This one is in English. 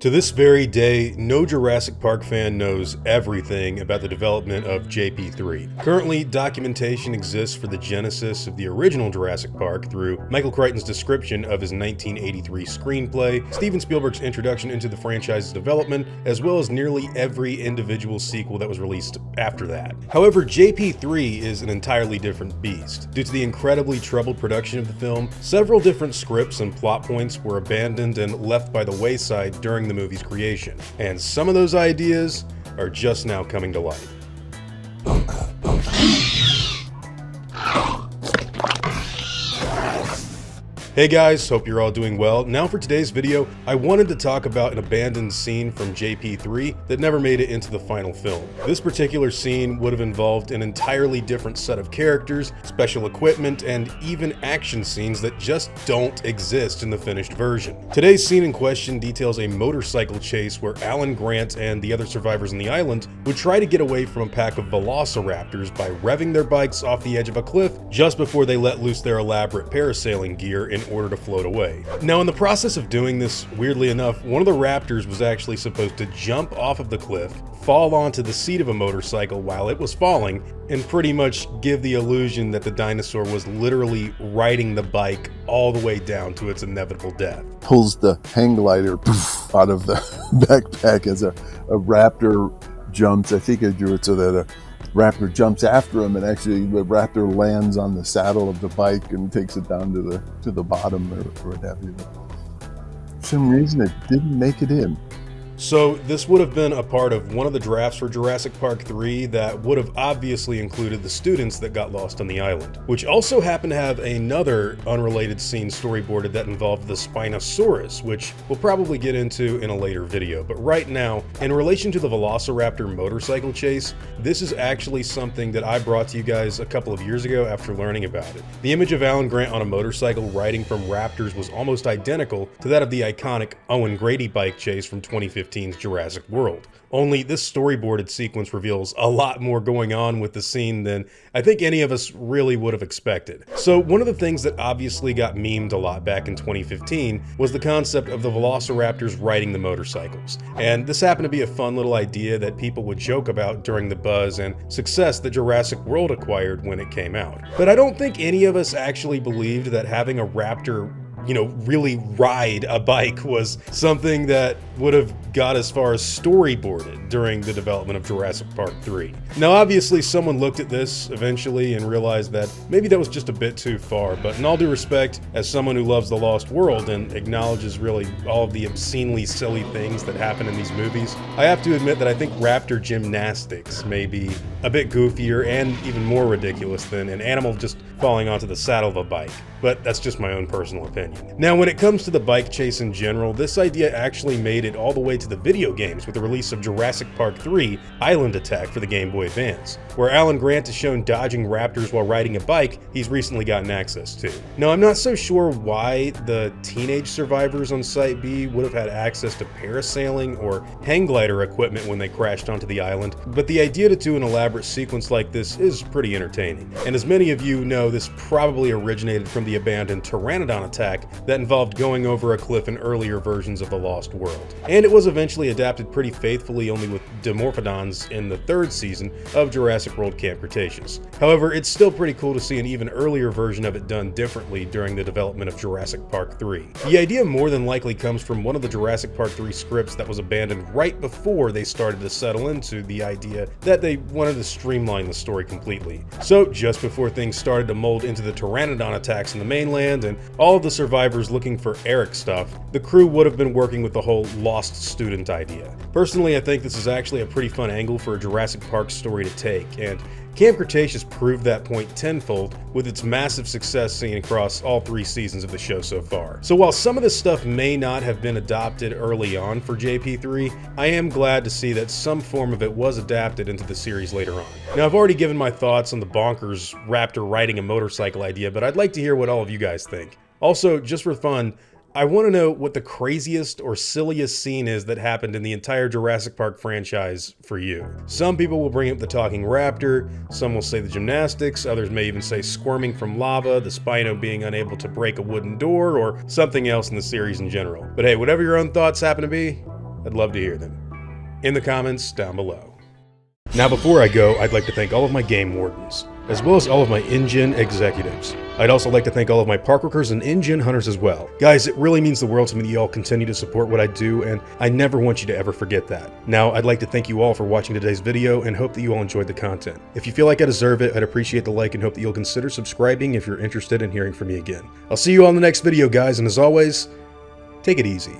To this very day, no Jurassic Park fan knows everything about the development of JP3. Currently, documentation exists for the genesis of the original Jurassic Park through Michael Crichton's description of his 1983 screenplay, Steven Spielberg's introduction into the franchise's development, as well as nearly every individual sequel that was released after that. However, JP3 is an entirely different beast. Due to the incredibly troubled production of the film, several different scripts and plot points were abandoned and left by the wayside during the movie's creation, and some of those ideas are just now coming to light. Hey guys, hope you're all doing well. Now for today's video, I wanted to talk about an abandoned scene from JP3 that never made it into the final film. This particular scene would have involved an entirely different set of characters, special equipment, and even action scenes that just don't exist in the finished version. Today's scene in question details a motorcycle chase where Alan Grant and the other survivors on the island would try to get away from a pack of velociraptors by revving their bikes off the edge of a cliff just before they let loose their elaborate parasailing gear in order to float away. Now, in the process of doing this, weirdly enough, one of the raptors was actually supposed to jump off of the cliff, fall onto the seat of a motorcycle while it was falling, and pretty much give the illusion that the dinosaur was literally riding the bike all the way down to its inevitable death. Pulls the hang glider out of the backpack as a raptor jumps. I think I drew it so that a raptor jumps after him, and actually the raptor lands on the saddle of the bike and takes it down to the bottom or what have you. For some reason it didn't make it in. So this would have been a part of one of the drafts for Jurassic Park 3 that would have obviously included the students that got lost on the island, which also happened to have another unrelated scene storyboarded that involved the Spinosaurus, which we'll probably get into in a later video. But right now, in relation to the Velociraptor motorcycle chase, this is actually something that I brought to you guys a couple of years ago after learning about it. The image of Alan Grant on a motorcycle riding from raptors was almost identical to that of the iconic Owen Grady bike chase from 2015's Jurassic World. Only this storyboarded sequence reveals a lot more going on with the scene than I think any of us really would have expected. So one of the things that obviously got memed a lot back in 2015 was the concept of the velociraptors riding the motorcycles. And this happened to be a fun little idea that people would joke about during the buzz and success that Jurassic World acquired when it came out. But I don't think any of us actually believed that having a raptor really ride a bike was something that would have got as far as storyboarded during the development of Jurassic Park 3. Now, obviously, someone looked at this eventually and realized that maybe that was just a bit too far, but in all due respect, as someone who loves The Lost World and acknowledges really all of the obscenely silly things that happen in these movies, I have to admit that I think raptor gymnastics may be a bit goofier and even more ridiculous than an animal just falling onto the saddle of a bike. But that's just my own personal opinion. Now, when it comes to the bike chase in general, this idea actually made it all the way to the video games with the release of Jurassic Park 3 Island Attack for the Game Boy Advance, where Alan Grant is shown dodging raptors while riding a bike he's recently gotten access to. Now, I'm not so sure why the teenage survivors on Site B would have had access to parasailing or hang glider equipment when they crashed onto the island, but the idea to do an elaborate sequence like this is pretty entertaining. And as many of you know, this probably originated from the abandoned Pteranodon attack that involved going over a cliff in earlier versions of The Lost World. And it was eventually adapted pretty faithfully only with Dimorphodons in the third season of Jurassic World Camp Cretaceous. However, it's still pretty cool to see an even earlier version of it done differently during the development of Jurassic Park 3. The idea more than likely comes from one of the Jurassic Park 3 scripts that was abandoned right before they started to settle into the idea that they wanted to streamline the story completely. So just before things started to mold into the Pteranodon attacks in the mainland and all of the survivors looking for Eric stuff, the crew would have been working with the whole lost student idea. Personally, I think this is actually a pretty fun angle for a Jurassic Park story to take, and Camp Cretaceous proved that point tenfold with its massive success seen across all 3 seasons of the show so far. So while some of this stuff may not have been adopted early on for JP3, I am glad to see that some form of it was adapted into the series later on. Now, I've already given my thoughts on the bonkers raptor riding a motorcycle idea, but I'd like to hear what all of you guys think. Also, just for fun, I want to know what the craziest or silliest scene is that happened in the entire Jurassic Park franchise for you. Some people will bring up the talking raptor, some will say the gymnastics, others may even say squirming from lava, the Spino being unable to break a wooden door, or something else in the series in general. But hey, whatever your own thoughts happen to be, I'd love to hear them in the comments down below. Now before I go, I'd like to thank all of my game wardens, as well as all of my InGen executives. I'd also like to thank all of my park workers and InGen hunters as well. Guys, it really means the world to me that y'all continue to support what I do, and I never want you to ever forget that. Now, I'd like to thank you all for watching today's video and hope that you all enjoyed the content. If you feel like I deserve it, I'd appreciate the like and hope that you'll consider subscribing if you're interested in hearing from me again. I'll see you all in the next video, guys, and as always, take it easy.